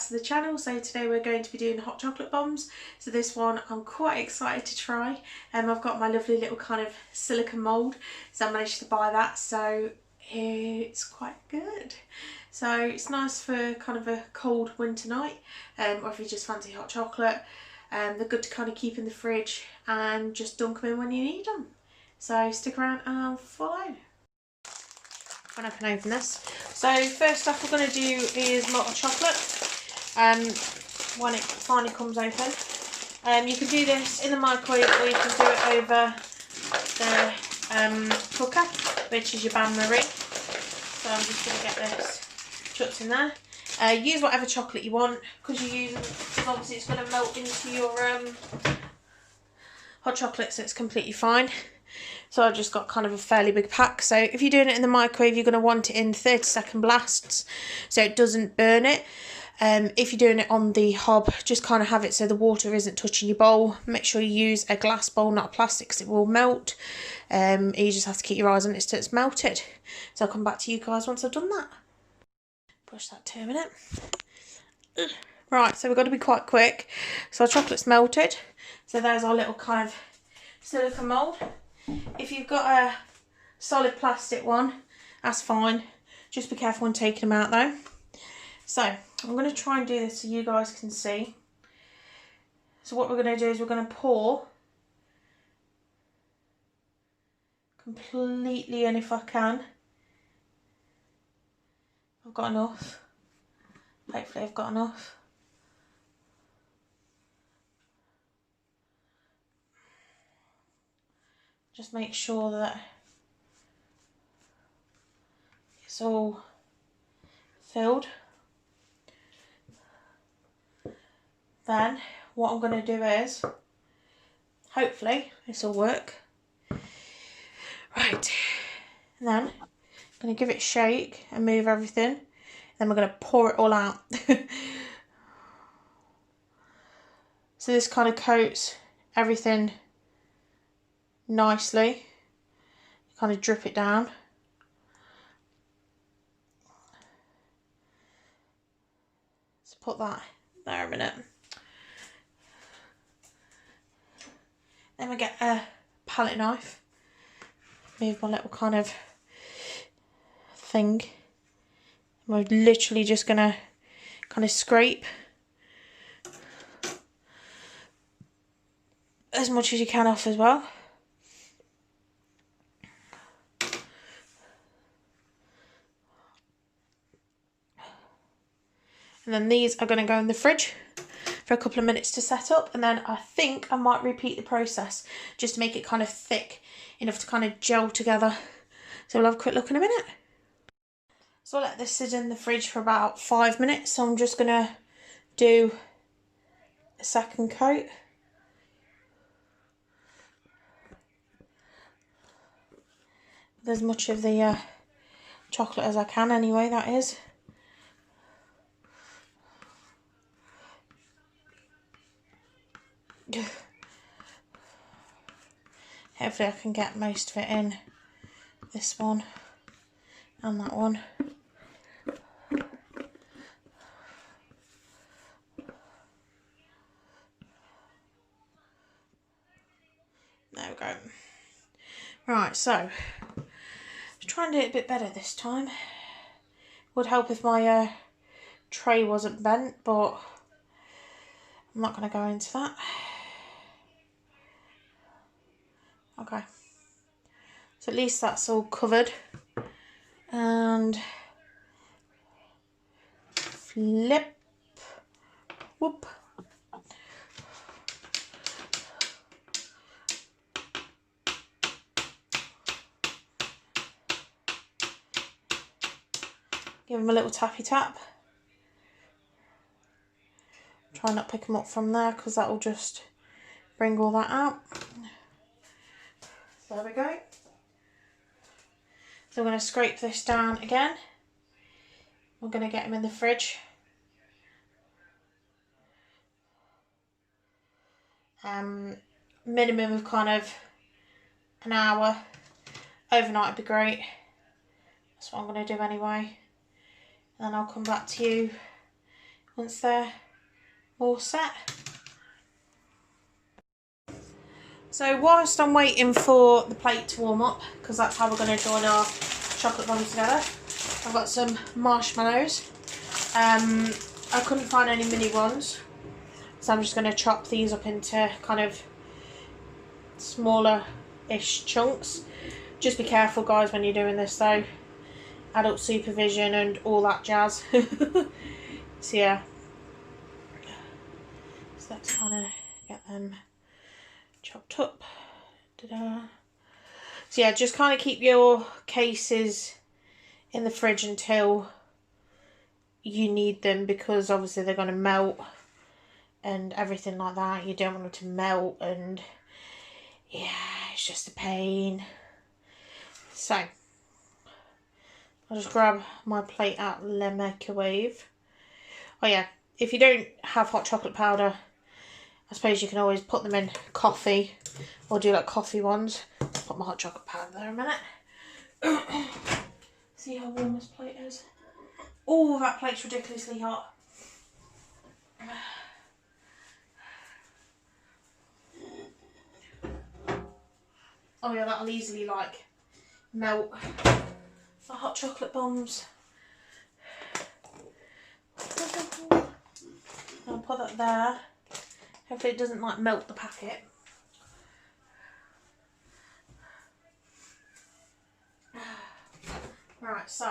to the channel. So today we're going to be doing hot chocolate bombs. So this one I'm quite excited to try. I've got my lovely little kind of silicone mould, so I managed to buy that, so it's quite good. So it's nice for kind of a cold winter night, or if you just fancy hot chocolate. They're good to kind of keep in the fridge and just dunk them in when you need them. So stick around and follow. When I can open this. So first off we're going to do is melt our chocolate when it finally comes open. You can do this in the microwave or you can do it over the cooker, which is your bain-marie. So I'm just going to get this chucked in there. Use whatever chocolate you want, because you're using, because obviously it's going to melt into your hot chocolate, so it's completely fine. So I've just got kind of a fairly big pack. So if you're doing it in the microwave, you're going to want it in 30-second blasts so it doesn't burn it. If you're doing it on the hob, just kind of have it so the water isn't touching your bowl. Make sure you use a glass bowl, not a plastic, because it will melt. You just have to keep your eyes on it till it's melted. So I'll come back to you guys once I've done that. Push that 2 minutes. Right, so we've got to be quite quick. So our chocolate's melted. So there's our little kind of silicone mould. If you've got a solid plastic one, that's fine. Just be careful when taking them out though. So I'm going to try and do this so you guys can see. So what we're going to do is we're going to pour completely in if I can. I've got enough. Hopefully I've got enough. Just make sure that it's all filled. Then what I'm going to do is, hopefully this will work. Right, and then I'm going to give it a shake and move everything. Then we're going to pour it all out. So this kind of coats everything nicely. Kind of drip it down. Let's put that there a minute. Then we get a palette knife. Move my little kind of thing. We're literally just going to kind of scrape as much as you can off as well. And then these are going to go in the fridge for a couple of minutes to set up, and then I think I might repeat the process just to make it kind of thick enough to kind of gel together. So we'll have a quick look in a minute. So I'll let this sit in the fridge for about 5 minutes. So I'm just going to do a second coat. With as much of the chocolate as I can anyway, that is. Hopefully I can get most of it in this one and that one. There we go. Right, so try and do it a bit better this time. Would help if my tray wasn't bent, but I'm not going to go into that. Okay, so at least that's all covered. And flip, whoop. Give them a little tappy tap. Try not pick them up from there because that will just bring all that out. There we go. So we're going to scrape this down again. We're going to get them in the fridge. Minimum of kind of an hour. Overnight would be great. That's what I'm going to do anyway. And then I'll come back to you once they're all set. So whilst I'm waiting for the plate to warm up, because that's how we're going to join our chocolate bombs together, I've got some marshmallows. I couldn't find any mini ones, so I'm just going to chop these up into kind of smaller-ish chunks. Just be careful, guys, when you're doing this though. Adult supervision and all that jazz. So yeah, so let's kind of get them chopped up. Ta-da. So yeah, just kind of keep your cases in the fridge until you need them, because obviously they're going to melt and everything like that. You don't want them to melt, and yeah, it's just a pain. So I'll just grab my plate out of the microwave. Oh yeah, if you don't have hot chocolate powder, I suppose you can always put them in coffee, or do like coffee ones. Put my hot chocolate powder there a minute. See how warm this plate is. Oh, that plate's ridiculously hot. Oh yeah, that'll easily like melt the hot chocolate bombs. I'll put that there. Hopefully it doesn't like melt the packet. Right, so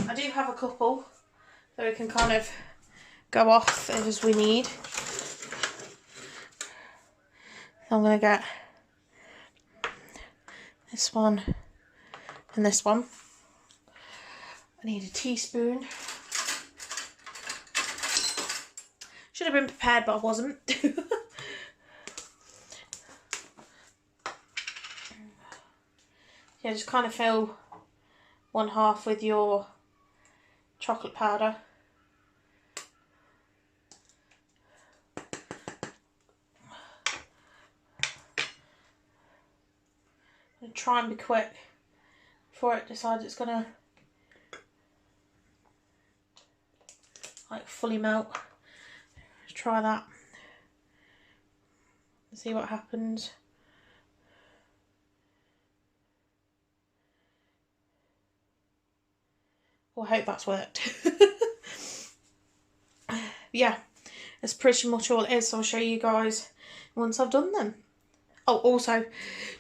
I do have a couple that we can kind of go off as we need. So I'm going to get this one and this one. I need a teaspoon. Should have been prepared, but I wasn't. Yeah, just kind of fill one half with your chocolate powder. And try and be quick before it decides it's gonna like fully melt. Let's try that. See what happens. Well, I hope that's worked. Yeah, that's pretty much all it is. So I'll show you guys once I've done them. Oh, also,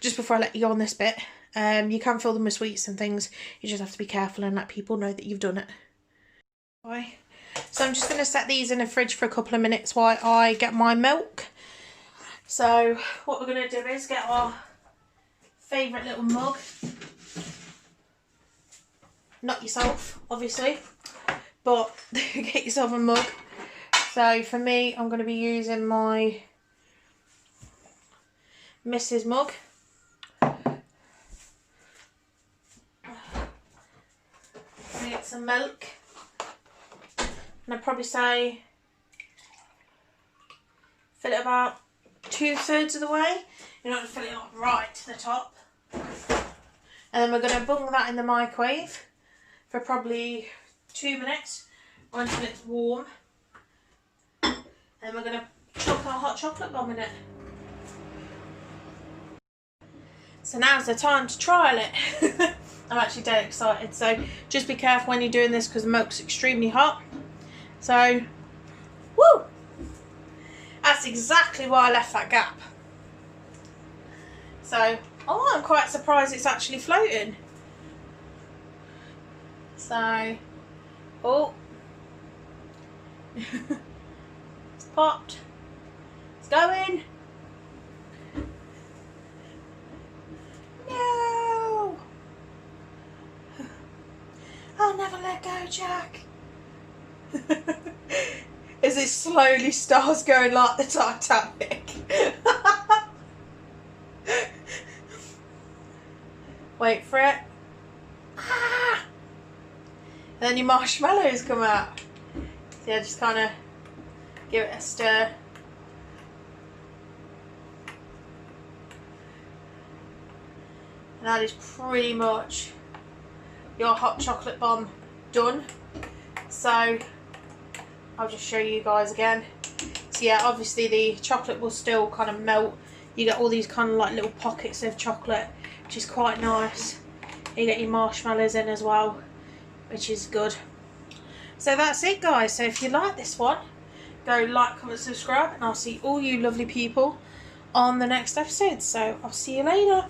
just before I let you go on this bit, you can fill them with sweets and things. You just have to be careful and let people know that you've done it. Bye. So I'm just going to set these in the fridge for a couple of minutes while I get my milk. So what we're going to do is get our favourite little mug. Not yourself, obviously, but get yourself a mug. So for me, I'm going to be using my Mrs. mug. Get some milk. And I'd probably say fill it about 2/3 of the way. You're not going to fill it up right to the top. And then we're going to bung that in the microwave for probably 2 minutes or until it's warm. And we're going to chuck our hot chocolate bomb in it. So now's the time to trial it. I'm actually dead excited, so just be careful when you're doing this because the milk's extremely hot. So, woo! That's exactly why I left that gap. So, oh, I'm quite surprised it's actually floating. So, oh, it's popped, it's going. No! I'll never let go, Jack. As it slowly starts going like the Titanic. Wait for it. Ah! And then your marshmallows come out. So yeah, just kind of give it a stir. And that is pretty much your hot chocolate bomb done. So I'll just show you guys again. So yeah, obviously the chocolate will still kind of melt. You get all these kind of like little pockets of chocolate, which is quite nice. You get your marshmallows in as well, which is good. So that's it, guys. So if you like this one, go like, comment, subscribe, and I'll see all you lovely people on the next episode. So I'll see you later.